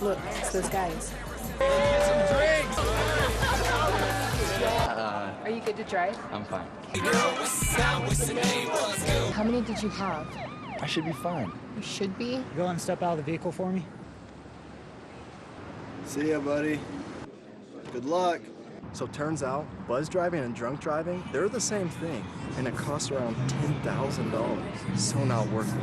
Look, it's those guys. Are you good to drive? I'm fine. How many did you have? I should be fine. You should be. Go and step out of the vehicle for me. See ya, buddy. Good luck. So turns out, buzz driving and drunk driving, they're the same thing, and it costs around $10,000. So not worth it.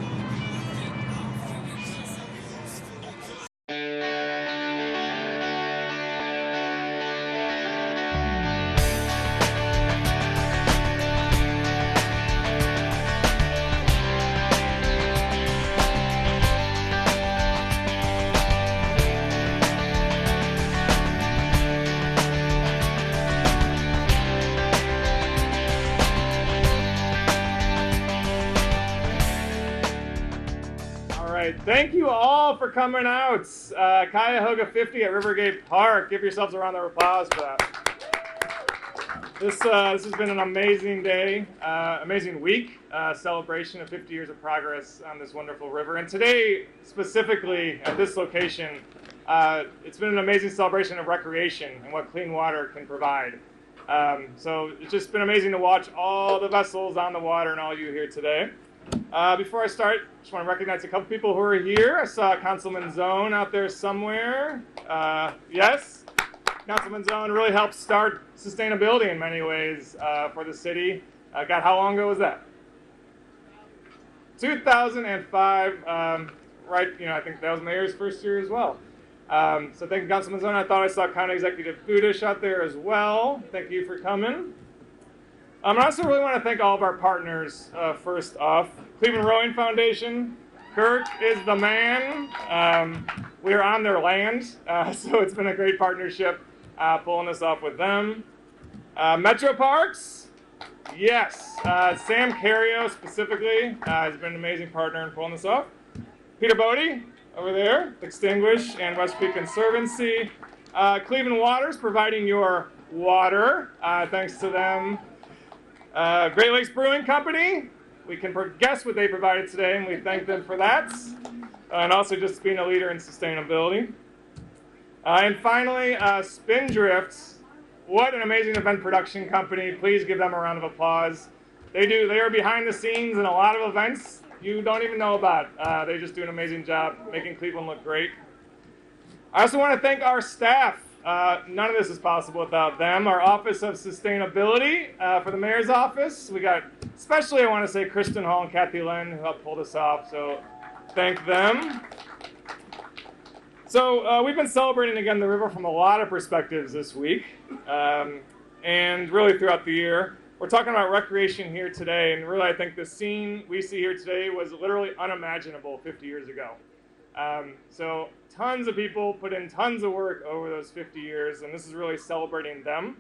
Thank you all for coming out. Cuyahoga 50 at Rivergate Park. Give yourselves a round of applause for that. This has been an amazing day, amazing week, celebration of 50 years of progress on this wonderful river. And today, specifically at this location, it's been an amazing celebration of recreation and what clean water can provide. So it's just been amazing to watch all the vessels on the water and all you here today. Before I start, I just want to recognize a couple people who are here. I saw Councilman Zone out there somewhere. Yes, Councilman Zone really helped start sustainability in many ways for the city. God, how long ago was that? 2005. Right, I think that was Mayor's first year as well. So thank you, Councilman Zone. I thought I saw County Executive Budish out there as well. Thank you for coming. I also really want to thank all of our partners, first off. Cleveland Rowing Foundation, Kirk is the man. We are on their land, so it's been a great partnership pulling this off with them. Metro Parks, yes. Sam Cario specifically has been an amazing partner in pulling this off. Peter Bodie over there, Extinguish and West Peak Conservancy. Cleveland Waters providing your water, thanks to them. Great Lakes Brewing Company, we can guess what they provided today, and we thank them for that. And also just being a leader in sustainability. And finally, Spindrift, what an amazing event production company. Please give them a round of applause. They are behind the scenes in a lot of events you don't even know about. They just do an amazing job making Cleveland look great. I also want to thank our staff. None of this is possible without them. Our Office of Sustainability for the Mayor's Office. We got, especially I want to say Kristen Hall and Kathy Lynn who helped pull this off, so thank them. So we've been celebrating again the river from a lot of perspectives this week, and really throughout the year. We're talking about recreation here today, and really I think the scene we see here today was literally unimaginable 50 years ago. So tons of people put in tons of work over those 50 years, and this is really celebrating them.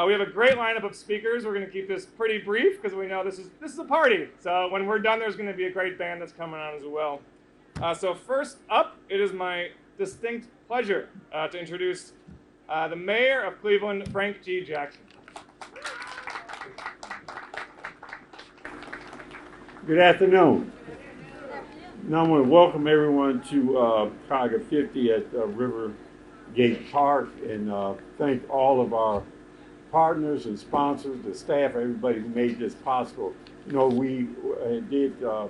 We have a great lineup of speakers. We're going to keep this pretty brief because we know this is a party. So when we're done, there's going to be a great band that's coming on as well. So first up, it is my distinct pleasure to introduce the Mayor of Cleveland, Frank G. Jackson. Good afternoon. Now I want to welcome everyone to Cuyahoga 50 at Rivergate Park, and thank all of our partners and sponsors, the staff, everybody who made this possible. We did a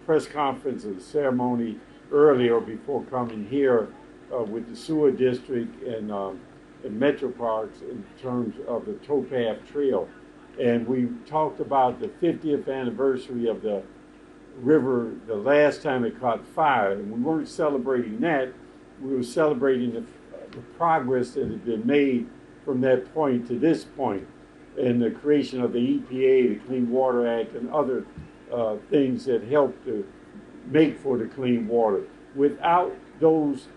press conference and ceremony earlier before coming here with the sewer district and Metro Parks in terms of the towpath trail. And we talked about the 50th anniversary of the river the last time it caught fire, and we weren't celebrating that. We were celebrating the progress that had been made from that point to this point, and the creation of the EPA, the Clean Water Act, and other things that helped to make for the clean water. Without those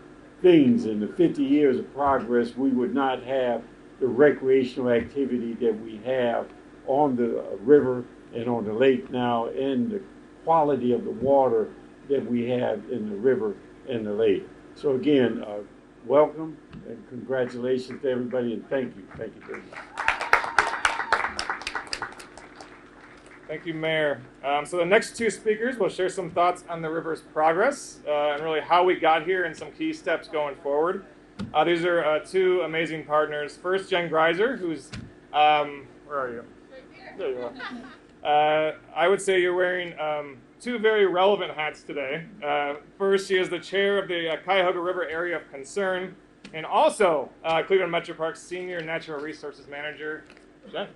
things in the 50 years of progress, we would not have the recreational activity that we have on the river and on the lake now, and the quality of the water that we have in the river and the lake. So again, welcome and congratulations to everybody, and thank you very much. Thank you, Mayor. So the next two speakers will share some thoughts on the river's progress and really how we got here and some key steps going forward. These are two amazing partners. First, Jen Greiser, who's, where are you? There you are. I would say you're wearing two very relevant hats today. First, she is the chair of the Cuyahoga River Area of Concern and also Cleveland Metro Parks Senior Natural Resources Manager. Jen.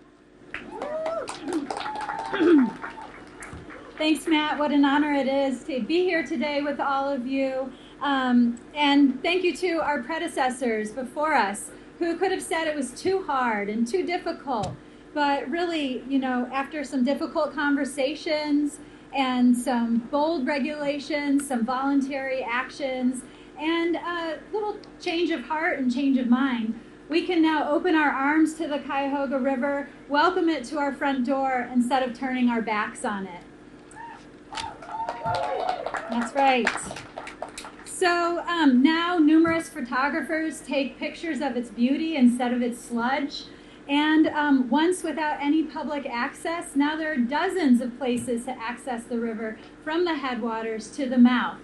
Thanks, Matt. What an honor it is to be here today with all of you. And thank you to our predecessors before us who could have said it was too hard and too difficult. But really, you know, after some difficult conversations and some bold regulations, some voluntary actions, and a little change of heart and change of mind, we can now open our arms to the Cuyahoga River, welcome it to our front door instead of turning our backs on it. That's right. So now numerous photographers take pictures of its beauty instead of its sludge. And once without any public access, now there are dozens of places to access the river from the headwaters to the mouth.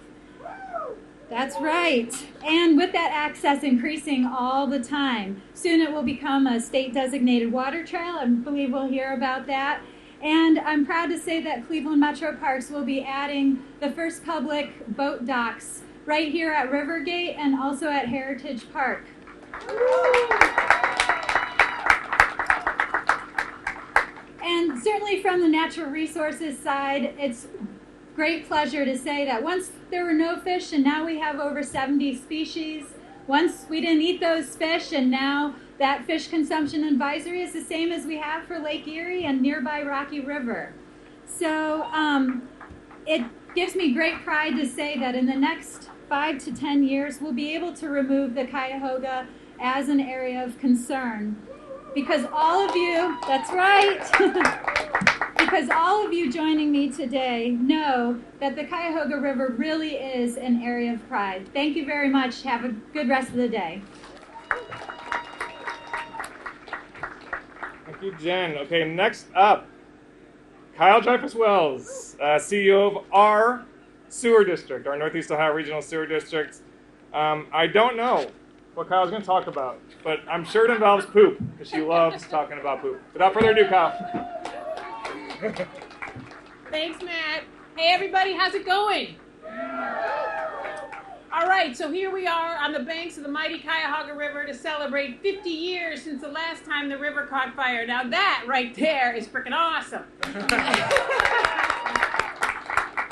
That's right. And with that access increasing all the time, soon it will become a state-designated water trail. I believe we'll hear about that. And I'm proud to say that Cleveland Metro Parks will be adding the first public boat docks right here at Rivergate and also at Heritage Park. And certainly from the natural resources side, it's great pleasure to say that once there were no fish and now we have over 70 species. Once we didn't eat those fish and now that fish consumption advisory is the same as we have for Lake Erie and nearby Rocky River. So it gives me great pride to say that in the next 5 to 10 years, we'll be able to remove the Cuyahoga as an area of concern. Because all of you, that's right, because all of you joining me today know that the Cuyahoga River really is an area of pride. Thank you very much. Have a good rest of the day. Thank you, Jen. Okay, next up, Kyle Dreyfus-Wells, CEO of our sewer district, our Northeast Ohio Regional Sewer District. I don't know what Kyle's going to talk about, but I'm sure it involves poop, because she loves talking about poop. Without further ado, Kyle. Thanks, Matt. Hey, everybody, how's it going? All right, so here we are on the banks of the mighty Cuyahoga River to celebrate 50 years since the last time the river caught fire. Now that right there is freaking awesome. All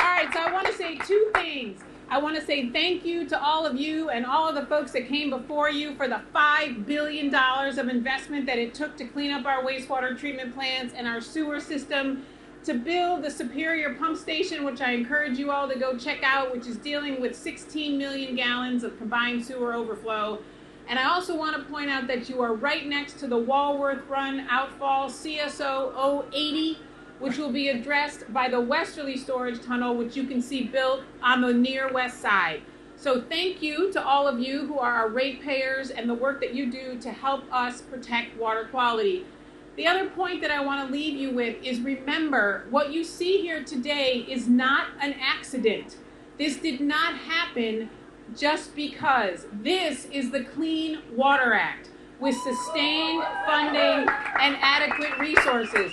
right, so I want to say two things. I want to say thank you to all of you and all of the folks that came before you for the $5 billion of investment that it took to clean up our wastewater treatment plants and our sewer system, to build the Superior Pump Station, which I encourage you all to go check out, which is dealing with 16 million gallons of combined sewer overflow. And I also want to point out that you are right next to the Walworth Run Outfall CSO 080, which will be addressed by the westerly storage tunnel, which you can see built on the near west side. So thank you to all of you who are our ratepayers and the work that you do to help us protect water quality. The other point that I want to leave you with is, remember, what you see here today is not an accident. This did not happen just because. This is the Clean Water Act with sustained funding and adequate resources.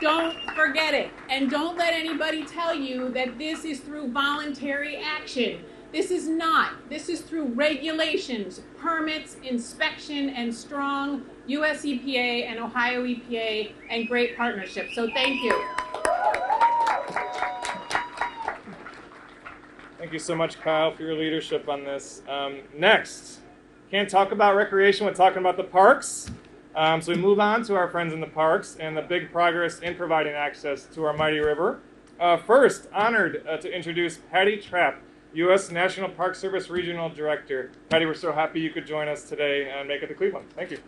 Don't forget it. And don't let anybody tell you that this is through voluntary action. This is not. This is through regulations, permits, inspection, and strong U.S. EPA and Ohio EPA and great partnerships. So thank you. Thank you so much, Kyle, for your leadership on this. Next, can't talk about recreation without talking about the parks. So we move on to our friends in the parks and the big progress in providing access to our mighty river. First, honored to introduce Patty Trapp, U.S. National Park Service Regional Director. Patty, we're so happy you could join us today and make it to Cleveland. Thank you.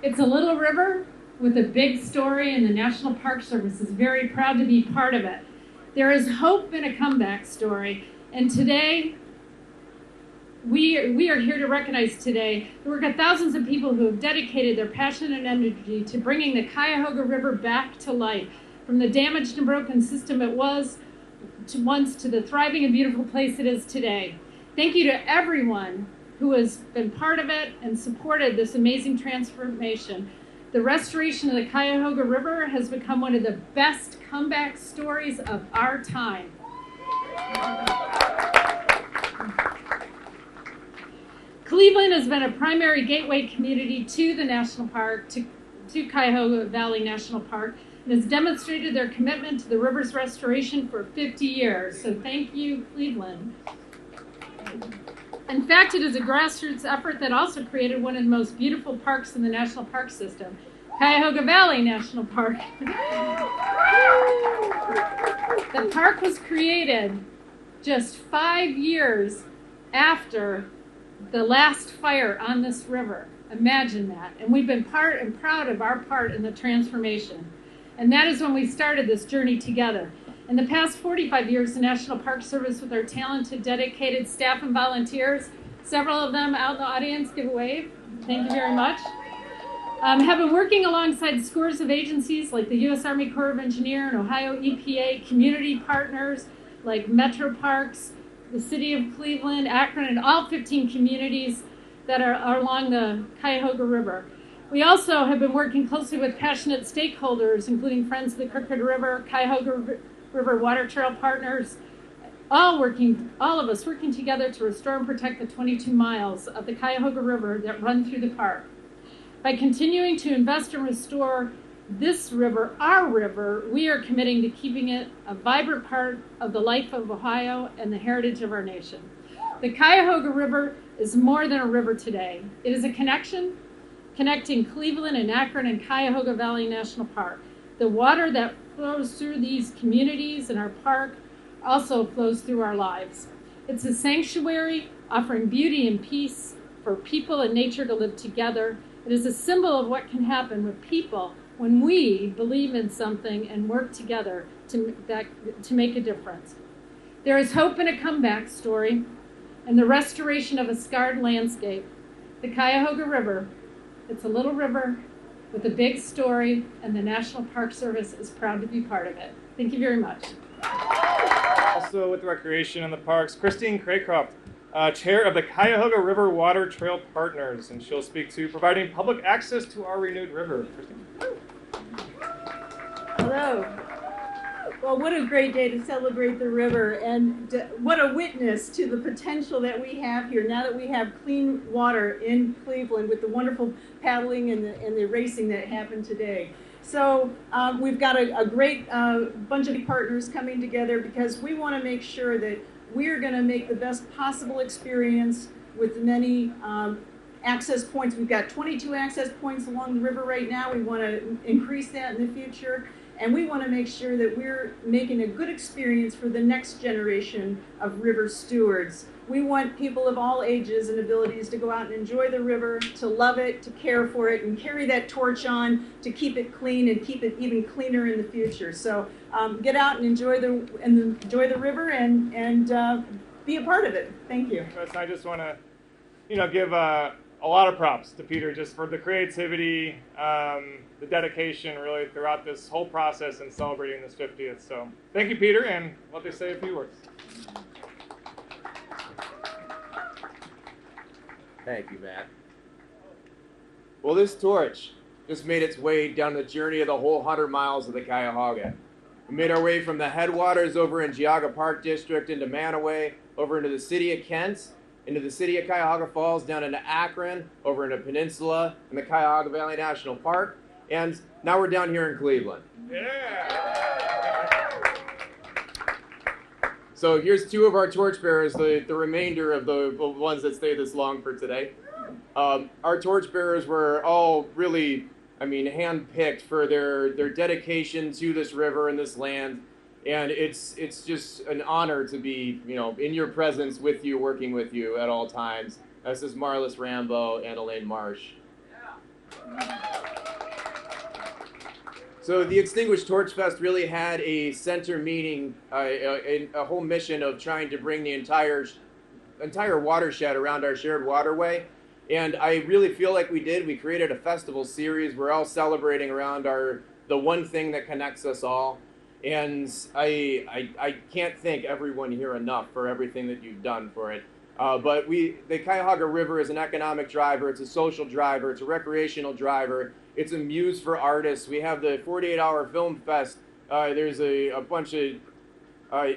It's a little river with a big story, and the National Park Service is very proud to be part of it. There is hope in a comeback story, and today we are here to recognize today the work of thousands of people who have dedicated their passion and energy to bringing the Cuyahoga River back to life, from the damaged and broken system it was once to the thriving and beautiful place it is today. Thank you to everyone who has been part of it and supported this amazing transformation. The restoration of the Cuyahoga River has become one of the best comeback stories of our time. Cleveland has been a primary gateway community to the national park, to Cuyahoga Valley National Park, and has demonstrated their commitment to the river's restoration for 50 years. So thank you, Cleveland. In fact, it is a grassroots effort that also created one of the most beautiful parks in the national park system, Cuyahoga Valley National Park. The park was created just 5 years after the last fire on this river. Imagine that. And we've been part and proud of our part in the transformation. And that is when we started this journey together. In the past 45 years, the National Park Service, with our talented, dedicated staff and volunteers, several of them out in the audience, give a wave. Thank you very much. Have been working alongside scores of agencies like the U.S. Army Corps of Engineers and Ohio EPA, community partners like Metro Parks, the City of Cleveland, Akron, and all 15 communities that are along the Cuyahoga River. We also have been working closely with passionate stakeholders, including Friends of the Crooked River, Cuyahoga River Water Trail Partners, all of us working together to restore and protect the 22 miles of the Cuyahoga River that run through the park. By continuing to invest and restore this river, our river, we are committing to keeping it a vibrant part of the life of Ohio and the heritage of our nation. The Cuyahoga River is more than a river today. It is a connection connecting Cleveland and Akron and Cuyahoga Valley National Park. The water that flows through these communities and our park also flows through our lives. It's a sanctuary offering beauty and peace for people and nature to live together. It is a symbol of what can happen with people when we believe in something and work together to make a difference. There is hope in a comeback story and the restoration of a scarred landscape. The Cuyahoga River, it's a little river with a big story, and the National Park Service is proud to be part of it. Thank you very much. Also with recreation in the parks, Christine Craycroft, chair of the Cuyahoga River Water Trail Partners, and she'll speak to providing public access to our renewed river. Christine. Hello. Well, what a great day to celebrate the river, and what a witness to the potential that we have here now that we have clean water in Cleveland with the wonderful paddling and the racing that happened today. So we've got a great bunch of partners coming together because we want to make sure that we're going to make the best possible experience with many access points. We've got 22 access points along the river right now. We want to increase that in the future. And we want to make sure that we're making a good experience for the next generation of river stewards. We want people of all ages and abilities to go out and enjoy the river, to love it, to care for it, and carry that torch on to keep it clean and keep it even cleaner in the future. So get out and enjoy the river and be a part of it. Thank you. I just want to, give a lot of props to Peter just for the creativity, the dedication really throughout this whole process and celebrating this 50th. So thank you, Peter, and let me say a few words. Thank you, Matt. Well, this torch just made its way down the journey of the whole 100 miles of the Cuyahoga. We made our way from the headwaters over in Geauga Park District into Manaway, over into the city of Kent, into the city of Cuyahoga Falls, down into Akron, over into Peninsula, and the Cuyahoga Valley National Park, and now we're down here in Cleveland. Yeah! So here's two of our torchbearers, the remainder of the ones that stay this long for today. Our torchbearers were all really, hand-picked for their dedication to this river and this land. And it's just an honor to be, in your presence with you, working with you at all times. This is Marlis Rambo and Elaine Marsh. So the Extinguished Torch Fest really had a center meaning, a whole mission of trying to bring the entire entire watershed around our shared waterway. And I really feel like we did. We created a festival series. We're all celebrating around the one thing that connects us all. And I can't thank everyone here enough for everything that you've done for it. But the Cuyahoga River is an economic driver. It's a social driver. It's a recreational driver. It's a muse for artists. We have the 48-hour film fest. There's a bunch of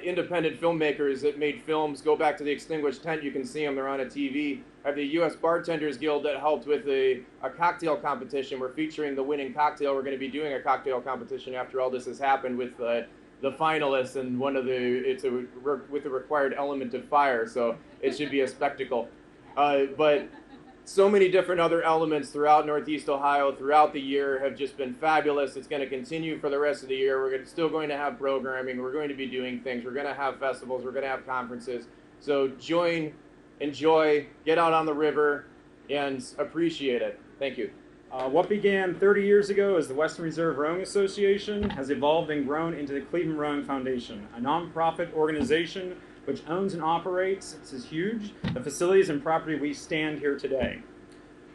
independent filmmakers that made films. Go back to the Extinguished Tent. You can see them. They're on a TV. I have the U.S. Bartenders Guild that helped with a cocktail competition. We're featuring the winning cocktail. We're going to be doing a cocktail competition after all this has happened with the finalists, and with the required element of fire, so it should be a spectacle. But so many different other elements throughout Northeast Ohio throughout the year have just been fabulous. It's going to continue for the rest of the year. We're still going to have programming. We're going to be doing things. We're going to have festivals. We're going to have conferences. So join, enjoy, get out on the river, and appreciate it. Thank you. What began 30 years ago as the Western Reserve Rowing Association has evolved and grown into the Cleveland Rowing Foundation, a nonprofit organization which owns and operates, this is huge, the facilities and property we stand here today.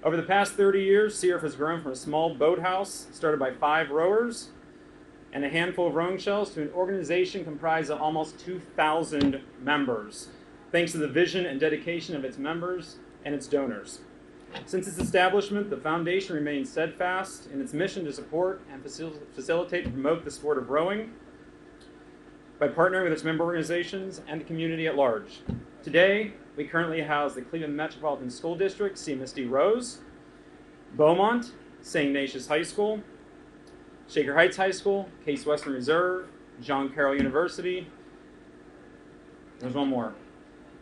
Over the past 30 years, CRF has grown from a small boathouse started by 5 rowers and a handful of rowing shells to an organization comprised of almost 2,000 members, thanks to the vision and dedication of its members and its donors. Since its establishment, the foundation remains steadfast in its mission to support and facilitate and promote the sport of rowing by partnering with its member organizations and the community at large. Today, we currently house the Cleveland Metropolitan School District, CMSD Rose, Beaumont, St. Ignatius High School, Shaker Heights High School, Case Western Reserve, John Carroll University. There's one more.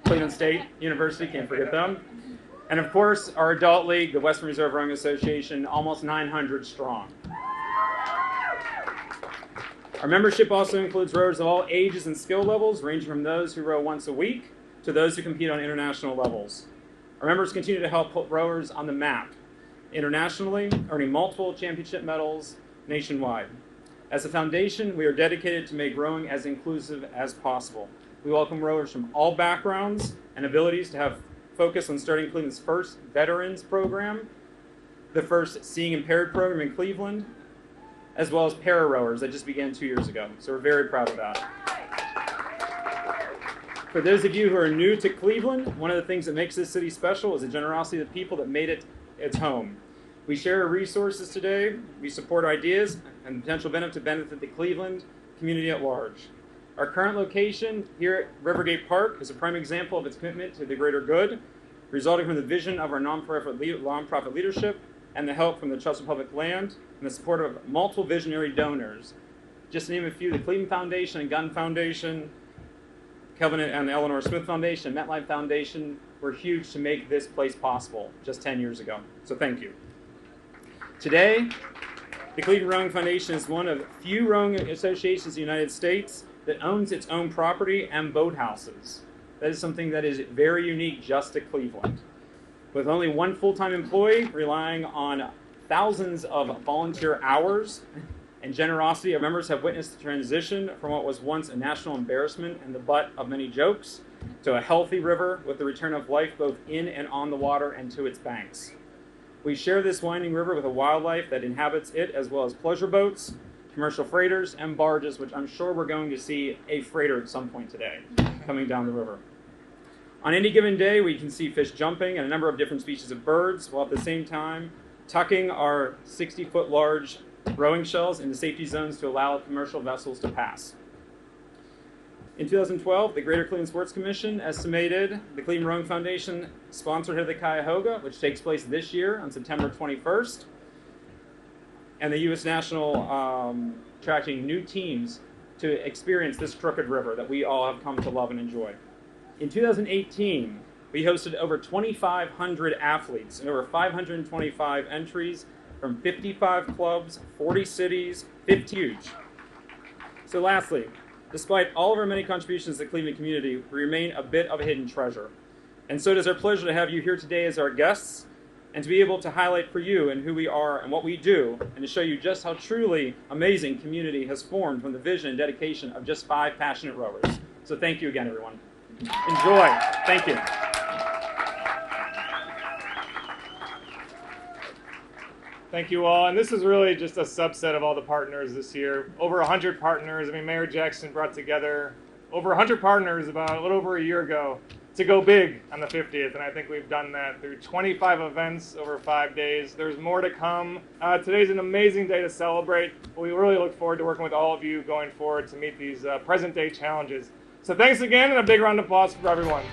Cleveland State University, can't forget them. And of course, our adult league, the Western Reserve Rowing Association, almost 900 strong. Our membership also includes rowers of all ages and skill levels, ranging from those who row once a week to those who compete on international levels. Our members continue to help put rowers on the map internationally, earning multiple championship medals nationwide. As a foundation, we are dedicated to make rowing as inclusive as possible. We welcome rowers from all backgrounds and abilities to have focus on starting Cleveland's first veterans program, the first seeing impaired program in Cleveland, as well as para-rowers that just began 2 years ago. So we're very proud of that. For those of you who are new to Cleveland, one of the things that makes this city special is the generosity of the people that made it its home. We share our resources today, we support ideas, and the potential benefit to benefit the Cleveland community at large. Our current location here at Rivergate Park is a prime example of its commitment to the greater good, resulting from the vision of our nonprofit leadership and the help from the Trust of Public Land and the support of multiple visionary donors. Just to name a few, the Cleveland Foundation and Gunn Foundation, Kelvin and Eleanor Smith Foundation, and MetLife Foundation were huge to make this place possible just 10 years ago. So thank you. Today, the Cleveland Rowing Foundation is one of few rowing associations in the United States that owns its own property and boathouses. That is something that is very unique just to Cleveland. With only one full-time employee relying on thousands of volunteer hours and generosity, our members have witnessed the transition from what was once a national embarrassment and the butt of many jokes to a healthy river with the return of life both in and on the water and to its banks. We share this winding river with a wildlife that inhabits it, as well as pleasure boats, commercial freighters, and barges, which I'm sure we're going to see a freighter at some point today coming down the river. On any given day, we can see fish jumping and a number of different species of birds, while at the same time tucking our 60-foot large rowing shells into safety zones to allow commercial vessels to pass. In 2012, the Greater Cleveland Sports Commission estimated the Cleveland Rowing Foundation sponsored Head of the Cuyahoga, which takes place this year on September 21st, and the U.S. National attracting new teams to experience this crooked river that we all have come to love and enjoy. In 2018, we hosted over 2,500 athletes and over 525 entries from 55 clubs, 40 cities, 50 huge. So lastly, despite all of our many contributions to the Cleveland community, we remain a bit of a hidden treasure. And so it is our pleasure to have you here today as our guests and to be able to highlight for you and who we are and what we do and to show you just how truly amazing community has formed from the vision and dedication of just 5 passionate rowers. So thank you again, everyone. Enjoy. Thank you. Thank you all. And this is really just a subset of all the partners this year. Over 100 partners. I mean, Mayor Jackson brought together over 100 partners about a little over a year ago to go big on the 50th. And I think we've done that through 25 events over 5 days. There's more to come. Today's an amazing day to celebrate. We really look forward to working with all of you going forward to meet these present day challenges. So thanks again, and a big round of applause for everyone.